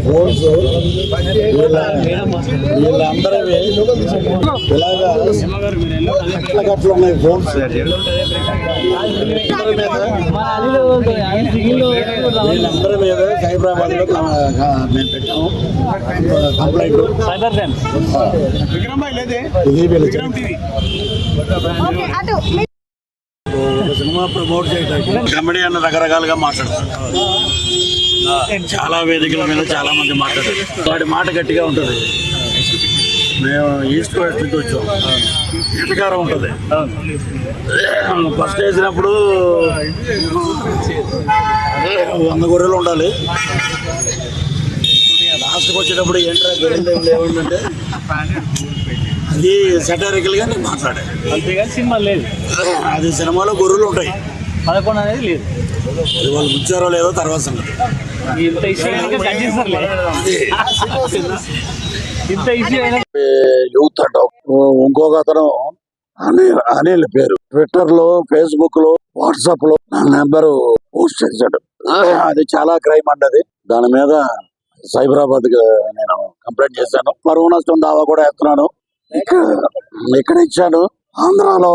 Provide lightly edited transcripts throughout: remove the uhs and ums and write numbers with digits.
Phones వీళ్ళందరూ ఇలాగా గట్ల ఉన్నాయి ఫోన్స్. వీళ్ళందరి మీద సైబరాబాద్ లో మేము పెట్టాము కంప్లైంట్. ఇది వీళ్ళు సినిమా ప్రమోట్ చేయడానికి కమెడీ అన్న రకరకాలుగా మాట్లాడతారు. చాలా వేదికల మీద చాలా మంది మాట్లాడారు. వాడి మాట గట్టిగా ఉంటుంది. మేము ఈస్ట్ వెస్ట్ నుంచి వచ్చాం. ఇటకారం ఉంటుంది. ఫస్ట్ వేసినప్పుడు 100 గొర్రెలు ఉండాలి. లాస్ట్కి వచ్చేటప్పుడు ఏంట్రా గొర్రెలు లేవంటే అది సెటరికల్ గా నేను మాట్లాడాను. అంతేగాని సినిమా లేదు. అది సినిమాలో గొర్రెలు ఉంటాయి. 11 అనేది లేదు. అది వాళ్ళు ముచ్చారో లేదో తర్వాత సంగతి. ఇంత ఇష్యూ యూత్ అంటాం. ఇంకొక అతను అనిల్ పేరు ట్విట్టర్ లో, ఫేస్బుక్ లో, వాట్సాప్ లో నా నెంబర్ పోస్ట్ చేశాడు. అది చాలా క్రైమ్ అండి. దాని మీద సైబరాబాద్ నేను కంప్లైంట్ చేశాను. పరువు నష్టం దావా కూడా ఎత్తున్నాను. ఇక్కడ ఇచ్చాను. ఆంధ్రాలో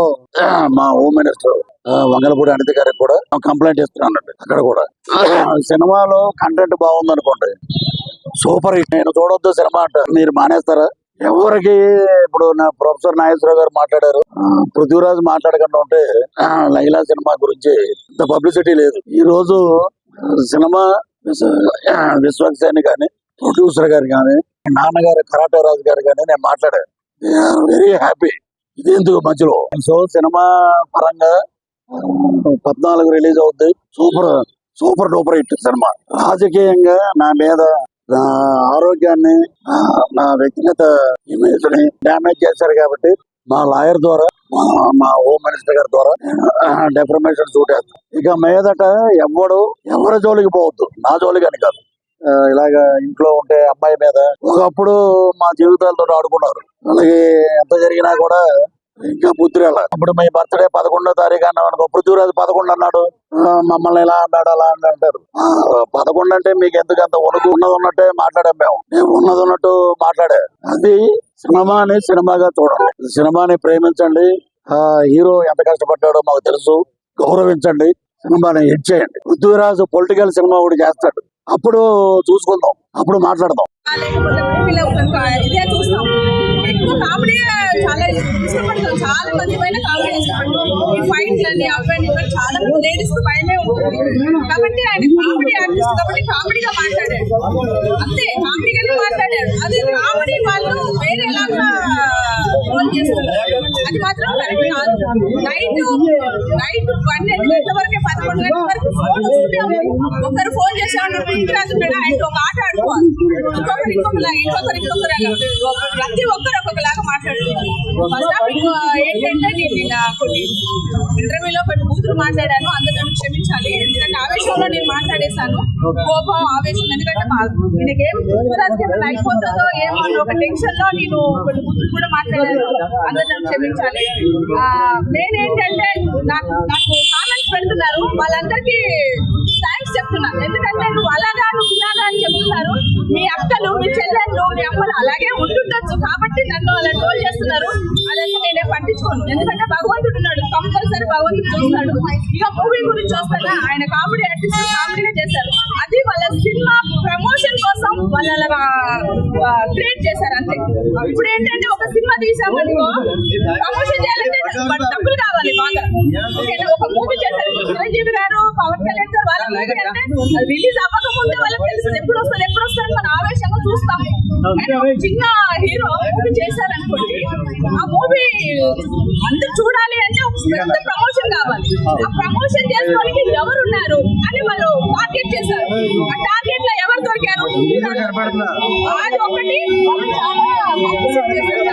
మా హోమ్ మినిస్టర్ వంగలపూడి అనిత గారికి కూడా కంప్లైంట్ ఇస్తున్నాను. అక్కడ కూడా సినిమాలో కంటెంట్ బాగుంది అనుకోండి, సూపర్ హిట్. నేను చూడొద్దు సినిమా అంట మీరు మానేస్తారా? ఎవరికి ఇప్పుడు నా ప్రొఫెసర్ నాగేశ్వరరావు గారు మాట్లాడారు, పృథ్వీరాజ్ మాట్లాడకుండా ఉంటే లైలా సినిమా గురించి ఇంత పబ్లిసిటీ లేదు. ఈ రోజు సినిమా విశ్వక్సేన్ గాని, ప్రొడ్యూసర్ గారు కానీ, నాన్నగారు కరాటే రాజు గారు కానీ నేను మాట్లాడాను. Very happy. ఇది ఎందుకు మధ్యలో. సో సినిమా పరంగా 14 రిలీజ్ అవుద్ది. Super duper hit cinema. రాజకీయంగా నా మీద, నా ఆరోగ్యాన్ని, నా వ్యక్తిగత ఇమేజ్ ని డ్యామేజ్ చేశారు కాబట్టి మా లాయర్ ద్వారా, మా హోమ్ మినిస్టర్ గారి ద్వారా డెఫర్మేషన్ సూట్ వేస్తాం. ఇక మీదట ఎవరి జోలికి పోవద్దు, నా జోలికి అని కాదు. ఇలాగా ఇంట్లో ఉంటే అమ్మాయి మీద ఒకప్పుడు మా జీవితాలతో ఆడుకున్నారు. అలాగే ఎంత జరిగినా కూడా ఇంకా బుద్ధి రాల. ఇప్పుడు మీ బర్త్డే 11వ తారీఖు అన్నాం అనుకో, పృథ్వీరాజు 11 అన్నాడు, మమ్మల్ని ఇలా అన్నాడు అలా అంటారు. 11 అంటే మీకు ఎందుకు అంత ఉన్నది ఉన్నట్టే మాట్లాడాం. మేము ఉన్నది ఉన్నట్టు మాట్లాడే. అది సినిమాని సినిమాగా చూడండి, సినిమాని ప్రేమించండి. హీరో ఎంత కష్టపడ్డాడో మాకు తెలుసు, గౌరవించండి, సినిమాని హిట్ చేయండి. పృథ్వీరాజు పొలిటికల్ సినిమా ఒకటి చేస్తాడు, అప్పుడు చూసుకుందాం, అప్పుడు మాట్లాడదాం. కామెడీ చాలా ఇష్టపడతాం. చాలా మంది పైన కామెడీ ఇష్టపడతాం. ఈ ఫైట్లని అవన్నీ చాలా లేడీస్ భయమే ఉంటుంది కాబట్టి ఆయన కామెడీ ఆర్టిస్ట్ కాబట్టి కామెడీగా మాట్లాడాడు. అంతే, కామెడీగానే మాట్లాడాడు. అది కామెడీ వాళ్ళు వేరేలాగా రోల్ చేస్తున్నారు. అది మాత్రం కరెక్ట్ కాదు. నైట్ 12 గంటల వరకు 11 గంటల వరకు ఫోన్ వస్తూనే ఉంది. ఒకరు ఫోన్ చేసేవాళ్ళు పృథ్వీరాజు మీద ఆయన ఒక ఆట ఆడుకోవాలి, ఇంకొకరు ప్రతి ఒక్కరు ఒక్కొక్కలాగా మాట్లాడుతున్నారు. ఏంటంటే నేను కొన్ని ఇంటర్వ్యూలో కొన్ని బూతులు మాట్లాడాను, అందరూ క్షమించాలి. ఎందుకంటే ఆవేశంలో నేను మాట్లాడేశాను. కోపం, ఆవేశం. ఎందుకంటే నేనేం పృథ్వీరాజుకి ఏమైనా అయిపోతుందో ఏమో ఒక టెన్షన్ లో నేను కొన్ని బూతులు కూడా మాట్లాడాను. అందరూ క్షమించాలి. నేనేంటంటే నాకు కామెంట్స్ పెడుతున్నారు, వాళ్ళందరికీ థ్యాంక్స్ చెప్తున్నాను. ఎందుకంటే నువ్వు అలాగా నువ్వు ఇలాగా అని చెప్తున్నారు. మీ అక్కలు, మీ చెల్లెళ్ళు, మీ అమ్మలు అలాగే ఉంటుండొచ్చు కాబట్టి నన్ను అలా ట్రోల్ చేస్తున్నారు. అదంతా నేనే పట్టించుకోను. ఎందుకంటే భగవంతుడు ఉన్నాడు, కంపల్సరీ భగవంతుడు చూస్తాడు. ఇక మూవీ గురించి వస్తాగా ఆయన కామెడీ ఆర్టిస్ట్ కామెడీగా చేశారు. అది వాళ్ళ సినిమా ప్రమోషన్ కోసం వాళ్ళు అలా క్రియేట్ చేశారు అంతే. ఇప్పుడు ఏంటంటే ఒక సినిమా తీసామనుకో, ప్రమోషన్ చేయాలంటే డబ్బులు కావాలి బాగా. ఒక మూవీ చేశారు చిరంజీవి గారు, పవన్ కళ్యాణ్ గారు, వాళ్ళ మూవీ అంటే రిలీజ్ అవ్వకముందే వాళ్ళకి తెలుస్తుంది ఎప్పుడు వస్తుంది మన ఆవేశంగా చూస్తాము. చిన్న హీరో మూవీ చేశారనుకోండి, ఆ మూవీ అందరూ చూడాలి అంటే ఒక పెద్ద ప్రమోషన్ కావాలి. ఆ ప్రమోషన్ చేసుకోవడానికి ఎవరున్నారు అని వాళ్ళు టార్గెట్ చేశారు. ఆ టార్గెట్ లో ఎవరు దొరికారు అది ఒకటి చాలా